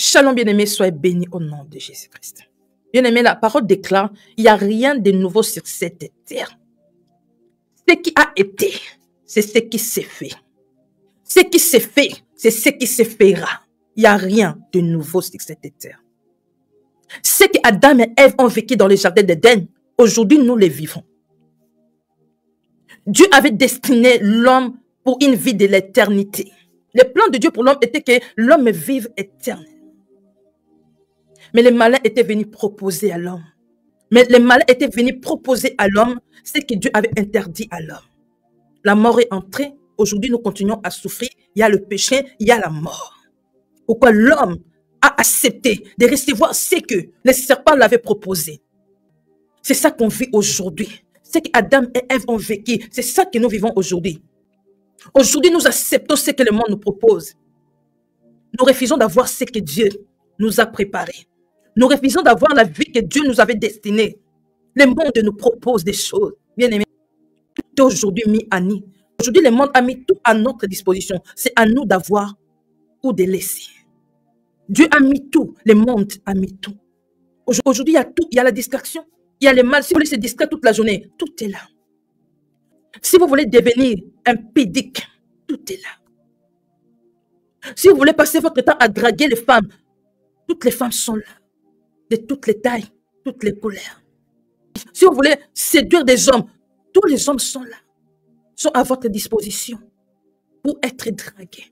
Shalom bien-aimé, soyez bénis au nom de Jésus-Christ. Bien-aimé, la parole déclare, il n'y a rien de nouveau sur cette terre. Ce qui a été, c'est ce qui s'est fait. Ce qui s'est fait, c'est ce qui se fera. Il n'y a rien de nouveau sur cette terre. Ce que Adam et Ève ont vécu dans le jardin d'Éden, aujourd'hui nous les vivons. Dieu avait destiné l'homme pour une vie de l'éternité. Le plan de Dieu pour l'homme était que l'homme vive éternel. Mais les malins étaient venus proposer à l'homme. Ce que Dieu avait interdit à l'homme. La mort est entrée. Aujourd'hui, nous continuons à souffrir. Il y a le péché, il y a la mort. Pourquoi l'homme a accepté de recevoir ce que les serpents l'avaient proposé. C'est ça qu'on vit aujourd'hui. Ce que Adam et Ève ont vécu, c'est ça que nous vivons aujourd'hui. Aujourd'hui, nous acceptons ce que le monde nous propose. Nous refusons d'avoir ce que Dieu nous a préparé. Nous refusons d'avoir la vie que Dieu nous avait destinée. Le monde nous propose des choses. Bien aimé, tout est aujourd'hui mis à nu. Aujourd'hui, le monde a mis tout à notre disposition. C'est à nous d'avoir ou de laisser. Dieu a mis tout. Le monde a mis tout. Aujourd'hui, il y a tout. Il y a la distraction. Il y a le mal. Si vous voulez se distraire toute la journée, tout est là. Si vous voulez devenir un pédique, tout est là. Si vous voulez passer votre temps à draguer les femmes, toutes les femmes sont là. De toutes les tailles, toutes les couleurs. Si vous voulez séduire des hommes, tous les hommes sont là. Sont à votre disposition pour être dragués.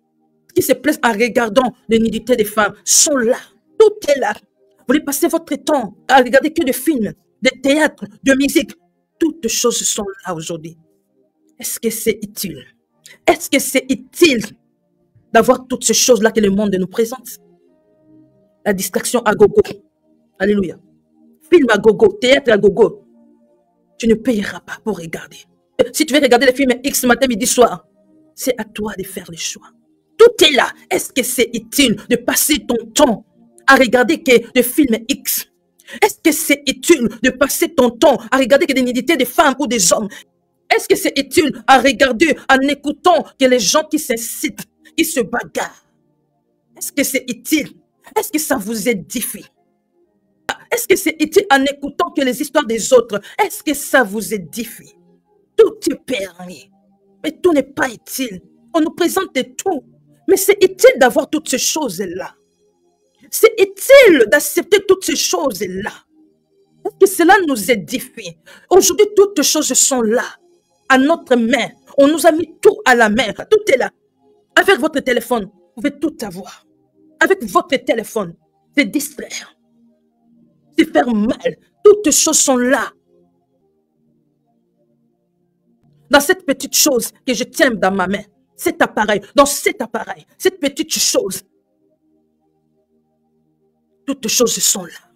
Qui se plaisent en regardant les nudités des femmes sont là. Tout est là. Vous voulez passer votre temps à regarder que des films, des théâtres, de musique. Toutes choses sont là aujourd'hui. Est-ce que c'est utile? Est-ce que c'est utile d'avoir toutes ces choses-là que le monde nous présente? La distraction à gogo. Alléluia. Film à gogo, théâtre à gogo. Tu ne payeras pas pour regarder. Si tu veux regarder les films X matin, midi, soir, c'est à toi de faire le choix. Tout est là. Est-ce que c'est utile de passer ton temps à regarder que des films X? Est-ce que c'est utile de passer ton temps à regarder que des nudités des femmes ou des hommes? Est-ce que c'est utile à regarder en écoutant que les gens qui s'incitent, qui se bagarrent? Est-ce que c'est utile? Est-ce que ça vous édifie? Est-ce que c'est utile en écoutant que les histoires des autres? Est-ce que ça vous édifie? Tout est permis. Mais tout n'est pas utile. On nous présente tout. Mais c'est utile d'avoir toutes ces choses-là. C'est utile d'accepter toutes ces choses-là. Parce que cela nous édifie. Aujourd'hui, toutes choses sont là. À notre main. On nous a mis tout à la main. Tout est là. Avec votre téléphone, vous pouvez tout avoir. Avec votre téléphone, c'est distraire. C'est faire mal. Toutes choses sont là. Dans cette petite chose que je tiens dans ma main, cet appareil, dans cet appareil, cette petite chose, toutes choses sont là.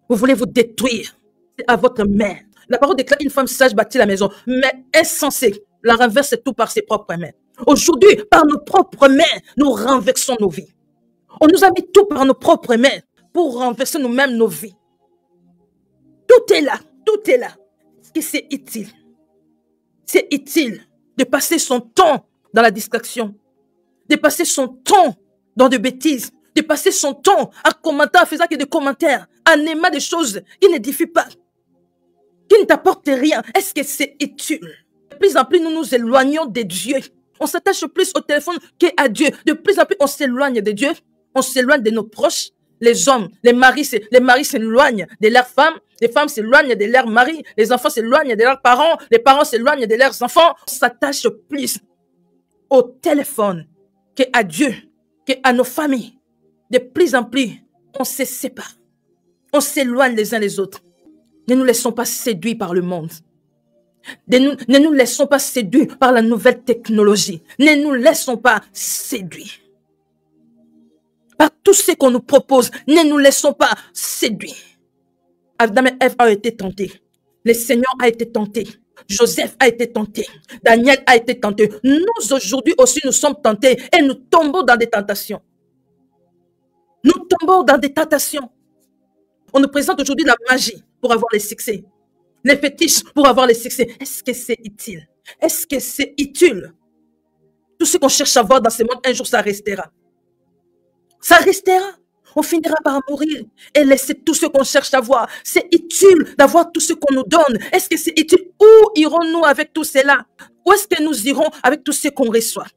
Vous voulez vous détruire, c'est à votre main. La parole déclare une femme sage bâtit la maison, mais insensée la renverse tout par ses propres mains. Aujourd'hui, par nos propres mains, nous renversons nos vies. On nous a mis tout par nos propres mains pour renverser nous-mêmes nos vies. Tout est là, tout est là. Est-ce que c'est utile? C'est utile de passer son temps dans la distraction, de passer son temps dans des bêtises, de passer son temps à commenter, en faisant que des commentaires, en aimant des choses qui n'édifient pas, qui ne t'apportent rien. Est-ce que c'est utile? De plus en plus, nous nous éloignons de Dieu. On s'attache plus au téléphone qu'à Dieu. De plus en plus, on s'éloigne de Dieu. On s'éloigne de nos proches. Les hommes, les maris s'éloignent de leurs femmes. Les femmes s'éloignent de leurs maris. Les enfants s'éloignent de leurs parents. Les parents s'éloignent de leurs enfants. On s'attache plus au téléphone qu'à Dieu, qu'à nos familles. De plus en plus, on se sépare. On s'éloigne les uns les autres. Ne nous laissons pas séduire par le monde. Ne nous laissons pas séduire par la nouvelle technologie. Ne nous laissons pas séduire par tout ce qu'on nous propose. Ne nous laissons pas séduire. Adam et Ève ont été tentés. Le Seigneur a été tenté. Joseph a été tenté. Daniel a été tenté. Nous aujourd'hui aussi nous sommes tentés et nous tombons dans des tentations. Nous tombons dans des tentations. On nous présente aujourd'hui la magie pour avoir les succès. Les fétiches pour avoir les succès. Est-ce que c'est utile? Est-ce que c'est utile? Tout ce qu'on cherche à voir dans ce monde, un jour ça restera. Ça restera. On finira par mourir et laisser tout ce qu'on cherche à voir. C'est utile d'avoir tout ce qu'on nous donne. Est-ce que c'est utile? Où irons-nous avec tout cela? Où est-ce que nous irons avec tout ce qu'on reçoit?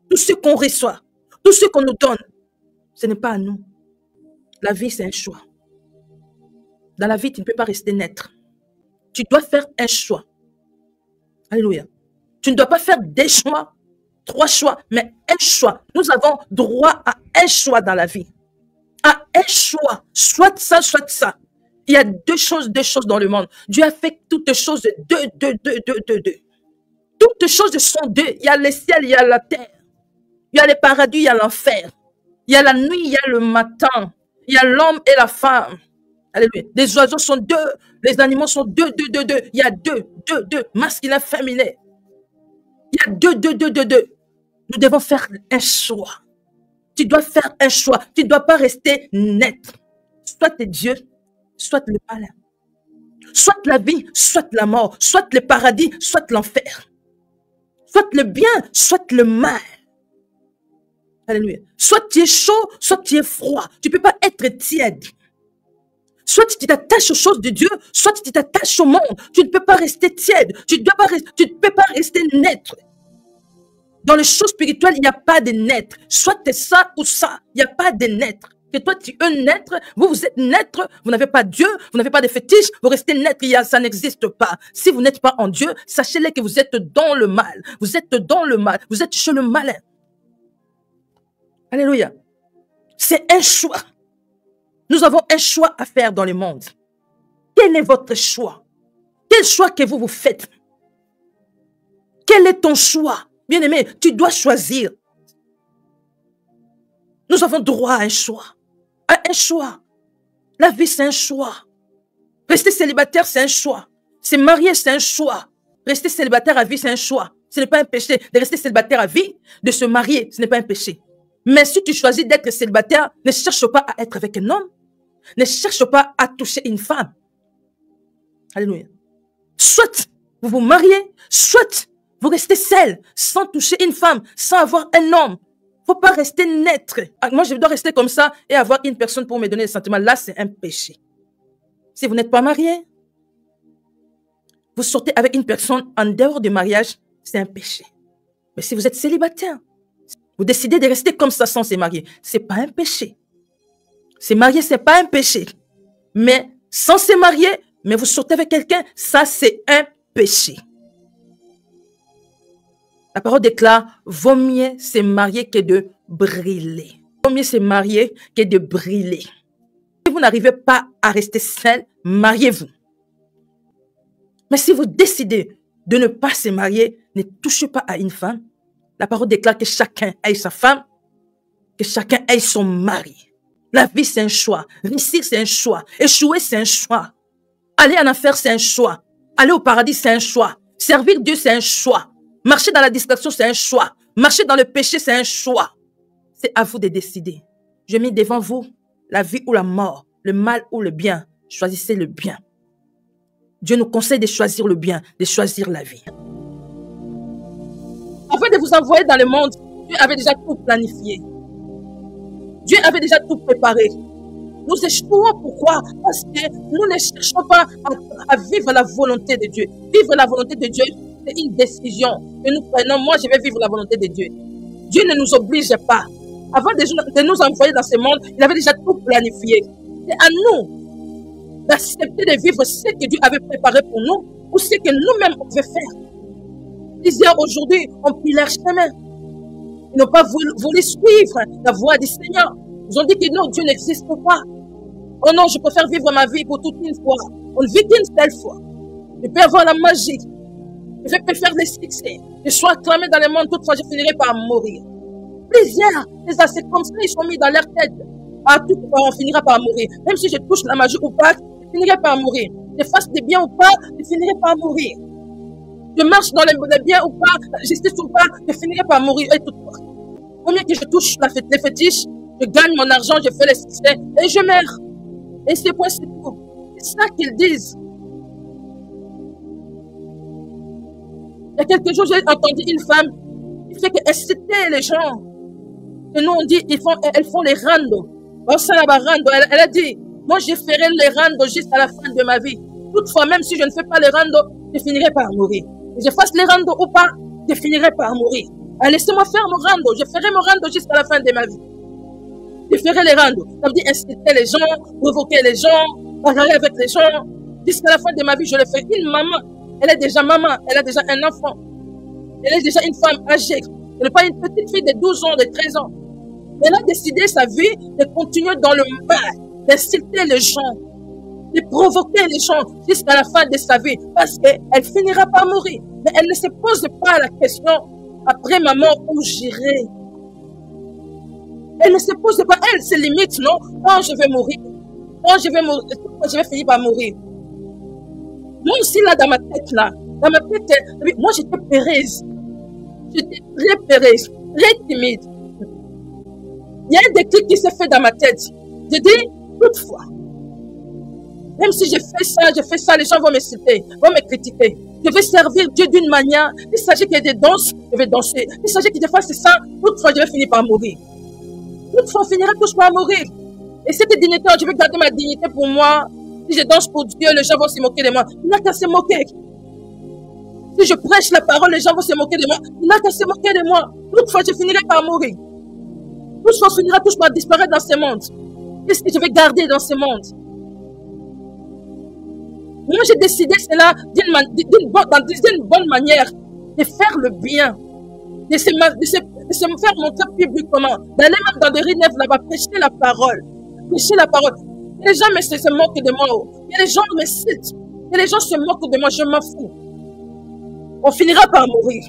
Tout ce qu'on reçoit, tout ce qu'on nous donne, ce n'est pas à nous. La vie, c'est un choix. Dans la vie, tu ne peux pas rester naître. Tu dois faire un choix. Alléluia. Tu ne dois pas faire des choix, 3 choix, mais un choix. Nous avons droit à un choix dans la vie. À un choix. Soit ça, soit ça. Il y a deux choses dans le monde. Dieu a fait toutes choses de deux. Toutes choses sont deux. Il y a le ciel, il y a la terre. Il y a le paradis, il y a l'enfer. Il y a la nuit, il y a le matin. Il y a l'homme et la femme. Alléluia. Les oiseaux sont deux. Les animaux sont deux. Il y a deux. Masculin, féminin. Il y a deux. Nous devons faire un choix. Tu dois faire un choix. Tu ne dois pas rester naître. Soit Dieu, soit le malin. Soit la vie, soit la mort. Soit le paradis, soit l'enfer. Soit le bien, soit le mal. Alléluia. Soit tu es chaud, soit tu es froid. Tu ne peux pas être tiède. Soit tu t'attaches aux choses de Dieu, soit tu t'attaches au monde. Tu ne peux pas rester tiède. Tu ne peux pas rester naître. Dans les choses spirituelles, il n'y a pas de naître. Soit tu es ça ou ça. Il n'y a pas de naître. Que toi, tu es naître, vous êtes naître, vous n'avez pas Dieu, vous n'avez pas de fétiche, vous restez naître, ça n'existe pas. Si vous n'êtes pas en Dieu, sachez-le que vous êtes dans le mal. Vous êtes dans le mal. Vous êtes chez le malin. Alléluia. C'est un choix. Nous avons un choix à faire dans le monde. Quel est votre choix? Quel choix que vous faites? Quel est ton choix? Bien-aimé, tu dois choisir. Nous avons droit à un choix. À un choix. La vie, c'est un choix. Rester célibataire, c'est un choix. Se marier, c'est un choix. Rester célibataire à vie, c'est un choix. Ce n'est pas un péché de rester célibataire à vie, de se marier, ce n'est pas un péché. Mais si tu choisis d'être célibataire, ne cherche pas à être avec un homme. Ne cherche pas à toucher une femme. Alléluia. Soit vous vous mariez, soit vous restez seul, sans toucher une femme, sans avoir un homme. Faut pas rester naître. Moi, je dois rester comme ça et avoir une personne pour me donner des sentiments. Là, c'est un péché. Si vous n'êtes pas marié, vous sortez avec une personne en dehors du mariage, c'est un péché. Mais si vous êtes célibataire, vous décidez de rester comme ça sans se marier, c'est pas un péché. Se marier, c'est pas un péché. Mais sans se marier, mais vous sortez avec quelqu'un, ça c'est un péché. La parole déclare, vaut mieux se marier que de brûler. Vaut mieux se marier que de brûler. Si vous n'arrivez pas à rester seul, mariez-vous. Mais si vous décidez de ne pas se marier, ne touchez pas à une femme. La parole déclare que chacun ait sa femme, que chacun ait son mari. La vie, c'est un choix. Réussir, c'est un choix. Échouer, c'est un choix. Aller en enfer, c'est un choix. Aller au paradis, c'est un choix. Servir Dieu, c'est un choix. Marcher dans la distraction, c'est un choix. Marcher dans le péché, c'est un choix. C'est à vous de décider. Je mets devant vous la vie ou la mort, le mal ou le bien. Choisissez le bien. Dieu nous conseille de choisir le bien, de choisir la vie. Avant de vous envoyer dans le monde, Dieu avait déjà tout planifié. Dieu avait déjà tout préparé. Nous échouons, pourquoi? Parce que nous ne cherchons pas à vivre la volonté de Dieu. Vivre la volonté de Dieu, c'est une décision que nous prenons. Moi, je vais vivre la volonté de Dieu. Dieu ne nous oblige pas. Avant de nous envoyer dans ce monde, il avait déjà tout planifié. C'est à nous d'accepter de vivre ce que Dieu avait préparé pour nous ou ce que nous-mêmes on veut faire. Plusieurs aujourd'hui ont pris leur chemin. Ils n'ont pas voulu suivre la voie du Seigneur. Ils ont dit que non, Dieu n'existe pas. Oh non, je préfère vivre ma vie pour toute une fois. On ne vit qu'une seule fois. Je peux avoir la magie. Je peux faire des succès. Je suis acclamé dans le monde, toutefois je finirai par mourir. Plusieurs, c'est comme ça, ils sont mis dans leur tête. À toutefois, on finira par mourir. Même si je touche la magie ou pas, je finirai par mourir. Je fasse des biens ou pas, je finirai par mourir. Je marche dans les biens ou pas, je sais ou pas, je finirai par mourir. Et toutefois, combien que je touche les fétiches, je gagne mon argent, je fais les succès et je meurs. Et c'est quoi, c'est tout. C'est ça qu'ils disent. Il y a quelques jours, j'ai entendu une femme qui fait qu'elle citait les gens. Et nous, on dit, elles font les rando. Elle a dit, moi, je ferai les rando jusqu'à la fin de ma vie. Toutefois, même si je ne fais pas les rando, je finirai par mourir. Que je fasse les rando ou pas, je finirai par mourir. Laissez-moi faire mon rando. Je ferai mon rando jusqu'à la fin de ma vie. Je ferai les rando. Ça veut dire inciter les gens, provoquer les gens, parler avec les gens. Jusqu'à la fin de ma vie, je le fais. Une maman, elle est déjà maman, elle a déjà un enfant. Elle est déjà une femme âgée. Elle n'est pas une petite fille de 12 ans, de 13 ans. Elle a décidé sa vie de continuer dans le mal, d'insulter les gens, de provoquer les gens jusqu'à la fin de sa vie, parce qu'elle finira par mourir. Mais elle ne se pose pas la question, après ma mort, où j'irai? Elle ne se pose pas, elle se limite, non? Quand je vais mourir, quand je vais finir par mourir. Moi aussi, là, dans ma tête, moi, j'étais péreuse. J'étais très péreuse, très timide. Il y a un déclic qui s'est fait dans ma tête. Je dis, toutefois, même si je fais ça, les gens vont me citer, vont me critiquer. Je vais servir Dieu d'une manière. Il s'agit qu'il y ait des danses, je vais danser. Il s'agit que je fasse ça, toutefois, je vais finir par mourir. Toutefois, on finira tous par mourir. Et cette dignité, je vais garder ma dignité pour moi. Si je danse pour Dieu, les gens vont se moquer de moi. Il n'a qu'à se moquer. Si je prêche la parole, les gens vont se moquer de moi. Il n'a qu'à se moquer de moi. Toutefois, je finirai par mourir. Toutefois, on finira tous par disparaître dans ce monde. Qu'est-ce que je vais garder dans ce monde? Moi, j'ai décidé cela d'une bonne manière, de faire le bien, de se faire montrer publiquement, d'aller même dans des rives là-bas, prêcher la parole. Prêcher la parole. Que les gens se moquent de moi, que les gens me citent, que les gens se moquent de moi, je m'en fous. On finira par mourir.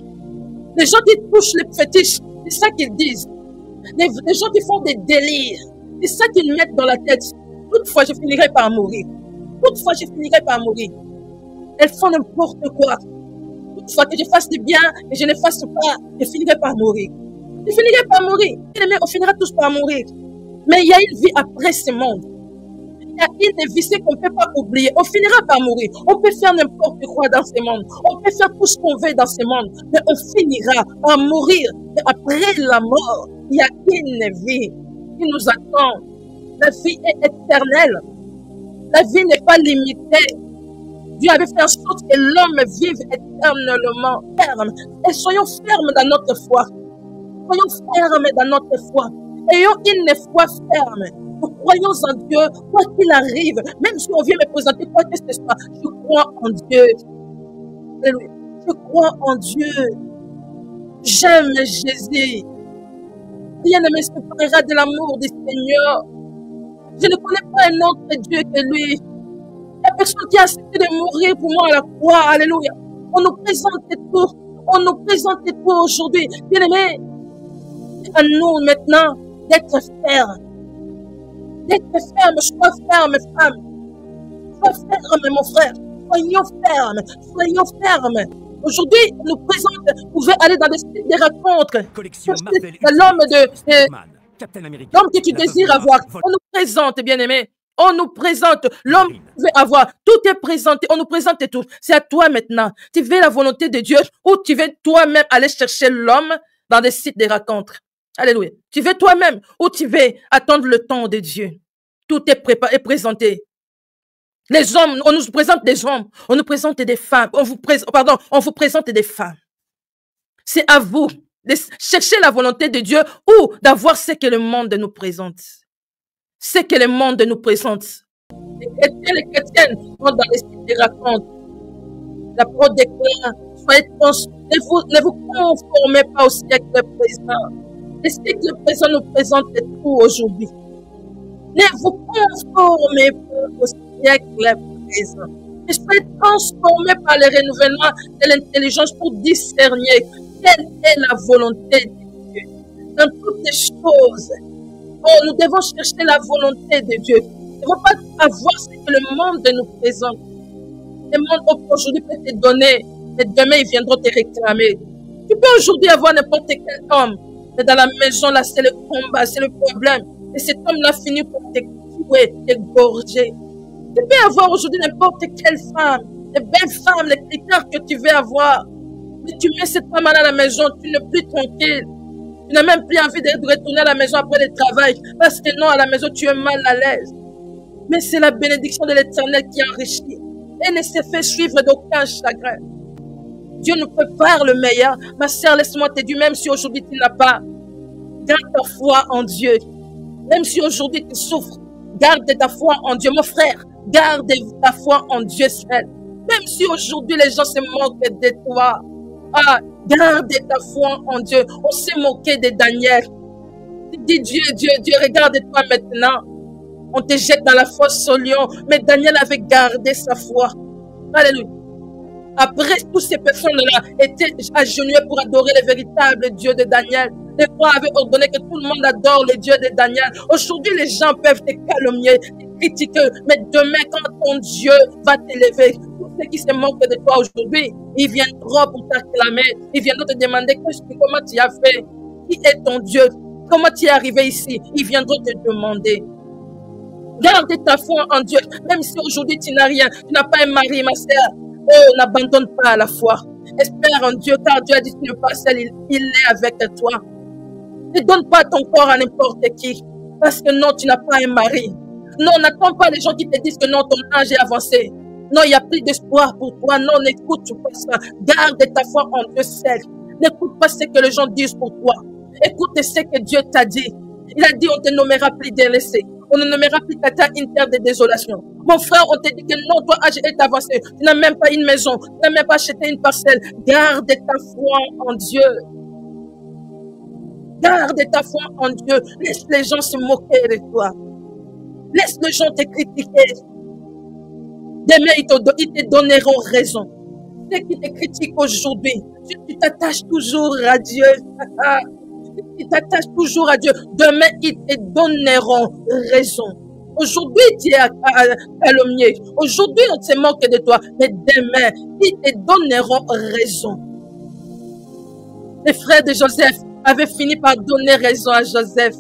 Les gens qui touchent les fétiches, c'est ça qu'ils disent. Les gens qui font des délires, c'est ça qu'ils mettent dans la tête. Toutefois, je finirai par mourir. Toutefois, je finirai par mourir. Elles font n'importe quoi. Toutefois, que je fasse du bien et je ne fasse pas, je finirai par mourir. Je finirai par mourir. On finira tous par mourir. Mais il y a une vie après ce monde. Il y a une vie qu'on ne peut pas oublier. On finira par mourir. On peut faire n'importe quoi dans ce monde. On peut faire tout ce qu'on veut dans ce monde. Mais on finira par mourir. Et après la mort, il y a une vie qui nous attend. La vie est éternelle. La vie n'est pas limitée. Dieu avait fait en sorte que l'homme vive éternellement ferme. Et soyons fermes dans notre foi. Soyons fermes dans notre foi. Ayons une foi ferme. Nous croyons en Dieu, quoi qu'il arrive. Même si on vient me présenter quoi que ce soit, je crois en Dieu. Je crois en Dieu. J'aime Jésus. Rien ne me séparera de l'amour du Seigneur. Je ne connais pas un autre Dieu que lui. La personne qui a accepté de mourir pour moi à la croix. Alléluia. On nous présente tout. On nous présente tout aujourd'hui. Bien aimé, c'est à nous maintenant d'être fermes. D'être ferme. Sois ferme, femme. Sois ferme, mon frère. Soyons fermes. Soyons fermes. Aujourd'hui, on nous présente, vous pouvez aller dans des sites de rencontres. L'homme que tu désires avoir. On nous présente, bien aimé. On nous présente l'homme que tu veux avoir. Tout est présenté. On nous présente tout. C'est à toi maintenant. Tu veux la volonté de Dieu ou tu veux toi-même aller chercher l'homme dans des sites de rencontres. Alléluia. Tu veux toi-même ou tu veux attendre le temps de Dieu. Tout est préparé et présenté. Les hommes, on nous présente des hommes, on nous présente des femmes. On vous présente des femmes. C'est à vous de chercher la volonté de Dieu ou d'avoir ce que le monde nous présente. Ce que le monde nous présente. Les chrétiennes sont dans les sites de rencontres. La parole déclare, ne vous conformez pas au siècle présent. Le siècle présent nous présente tout aujourd'hui. Ne vous conformez pas au siècle présent. Et soyez transformés par le renouvellement de l'intelligence pour discerner quelle est la volonté de Dieu. Dans toutes les choses, nous devons chercher la volonté de Dieu. Nous ne devons pas avoir ce que le monde nous présente. Le monde aujourd'hui peut te donner, mais demain ils viendront te réclamer. Tu peux aujourd'hui avoir n'importe quel homme, mais dans la maison là c'est le combat, c'est le problème. Et cet homme-là finit par te tuer, t'égorger. Tu peux avoir aujourd'hui n'importe quelle femme, les belles femmes, les critères que tu veux avoir. Mais tu mets cette femme-là à la maison, tu n'es plus tranquille. Tu n'as même plus envie de retourner à la maison après le travail. Parce que non, à la maison, tu es mal à l'aise. Mais c'est la bénédiction de l'Éternel qui enrichit. Et ne se fait suivre d'aucun chagrin. Dieu nous prépare le meilleur. Ma sœur, laisse-moi te dire, même si aujourd'hui tu n'as pas, garde ta foi en Dieu. Même si aujourd'hui tu souffres, garde ta foi en Dieu. Mon frère, garde ta foi en Dieu seul. Même si aujourd'hui les gens se moquent de toi, garde ta foi en Dieu. On s'est moqué de Daniel. Tu dis Dieu, regarde-toi maintenant. On te jette dans la fosse au lion. Mais Daniel avait gardé sa foi. Alléluia. Après, toutes ces personnes-là étaient agenouillées pour adorer le véritable Dieu de Daniel. Les rois avaient ordonné que tout le monde adore le Dieu de Daniel. Aujourd'hui, les gens peuvent te calomnier, te critiquer. Mais demain, quand ton Dieu va t'élever, tous ceux qui se moquent de toi aujourd'hui, ils viendront pour t'acclamer. Ils viendront te demander comment tu as fait. Qui est ton Dieu? Comment tu es arrivé ici? Ils viendront te demander. Garde ta foi en Dieu. Même si aujourd'hui tu n'as rien, tu n'as pas un mari, ma sœur. Oh, n'abandonne pas la foi. Espère en Dieu, car Dieu a dit que tu n'es pas seul, il est avec toi. Ne donne pas ton corps à n'importe qui. Parce que non, tu n'as pas un mari. Non, n'attends pas les gens qui te disent que non, ton âge est avancé. Non, il n'y a plus d'espoir pour toi. Non, n'écoute pas ça. Garde ta foi en Dieu seul. N'écoute pas ce que les gens disent pour toi. Écoute ce que Dieu t'a dit. Il a dit, on te nommera plus délaissé. On ne nommera plus ta terre une terre de désolation. Mon frère, on te dit que non, ton âge est avancé. Tu n'as même pas une maison. Tu n'as même pas acheté une parcelle. Garde ta foi en Dieu. Garde ta foi en Dieu. Laisse les gens se moquer de toi. Laisse les gens te critiquer. Demain, ils te donneront raison. Ceux qui te critiquent aujourd'hui, tu t'attaches toujours à Dieu. Tu t'attaches toujours à Dieu. Demain, ils te donneront raison. Aujourd'hui, tu es calomnié. Aujourd'hui, on se moque de toi. Mais demain, ils te donneront raison. Les frères de Joseph avaient fini par donner raison à Joseph.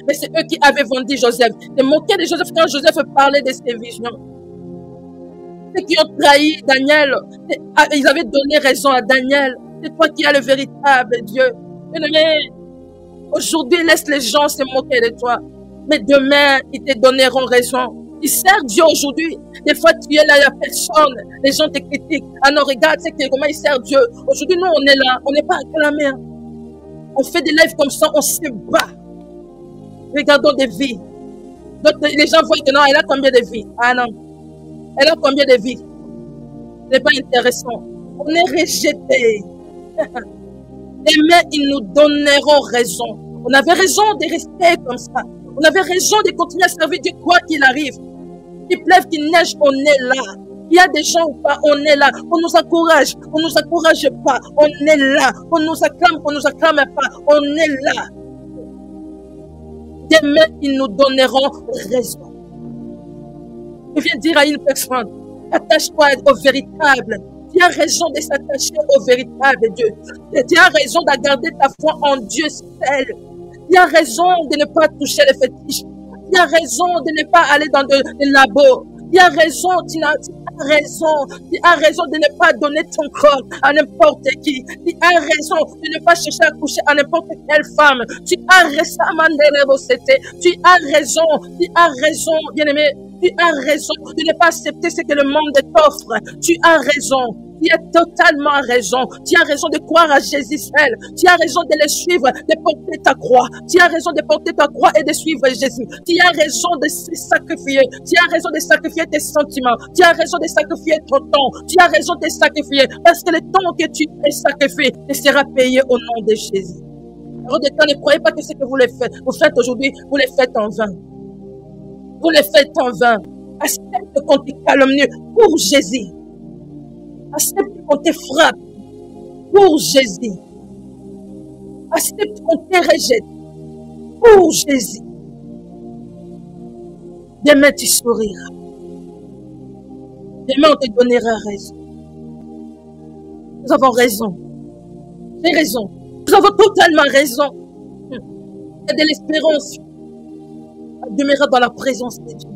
Mais c'est eux qui avaient vendu Joseph. Ils se moquaient de Joseph quand Joseph parlait de ses visions. Ceux qui ont trahi Daniel, ils avaient donné raison à Daniel. C'est toi qui as le véritable Dieu. Aujourd'hui, laisse les gens se moquer de toi. Mais demain, ils te donneront raison. Tu sers Dieu aujourd'hui. Des fois, tu es là, il n'y a personne. Les gens te critiquent. Ah non, regarde comment ils servent Dieu. Aujourd'hui, nous, on est là. On n'est pas acclamés. Hein. On fait des lives comme ça, on se bat. Regardons des vies. Donc, les gens voient que non, elle a combien de vies? Ah non. Elle a combien de vies? Ce n'est pas intéressant. On est rejetés. Demain, ils nous donneront raison. On avait raison de rester comme ça. On avait raison de continuer à servir Dieu quoi qu'il arrive. Qu'il pleuve, qu'il neige, on est là. Il y a des gens ou pas, on est là. On nous encourage pas. On est là. On nous acclame pas. On est là. Demain, ils nous donneront raison. Je viens dire à une personne, attache-toi au véritable. Tu as raison de s'attacher au véritable Dieu. Tu as raison de garder ta foi en Dieu seul. Tu as raison de ne pas toucher les fétiches. Tu as raison de ne pas aller dans des labos. Tu as raison, tu as raison de ne pas donner ton corps à n'importe qui. Tu as raison de ne pas chercher à coucher à n'importe quelle femme. Tu as raison, bien-aimé. Tu as raison de ne pas accepter ce que le monde t'offre. Tu as raison. Tu as totalement raison. Tu as raison de croire à Jésus seul. Tu as raison de le suivre, de porter ta croix. Tu as raison de porter ta croix et de suivre Jésus. Tu as raison de se sacrifier. Tu as raison de sacrifier tes sentiments. Tu as raison de sacrifier ton temps. Tu as raison de sacrifier parce que le temps que tu as sacrifié te sera payé au nom de Jésus. Alors, ne croyez pas que ce que vous faites aujourd'hui, vous le faites en vain. Vous le faites en vain. Accepte qu'on te calomnie pour Jésus. Accepte qu'on te frappe pour Jésus. Accepte qu'on te rejette pour Jésus. Demain, tu souriras. Demain, on te donnera raison. Nous avons raison. J'ai raison. Nous avons totalement raison. Il y a de l'espérance. On demeurera dans la présence de Dieu.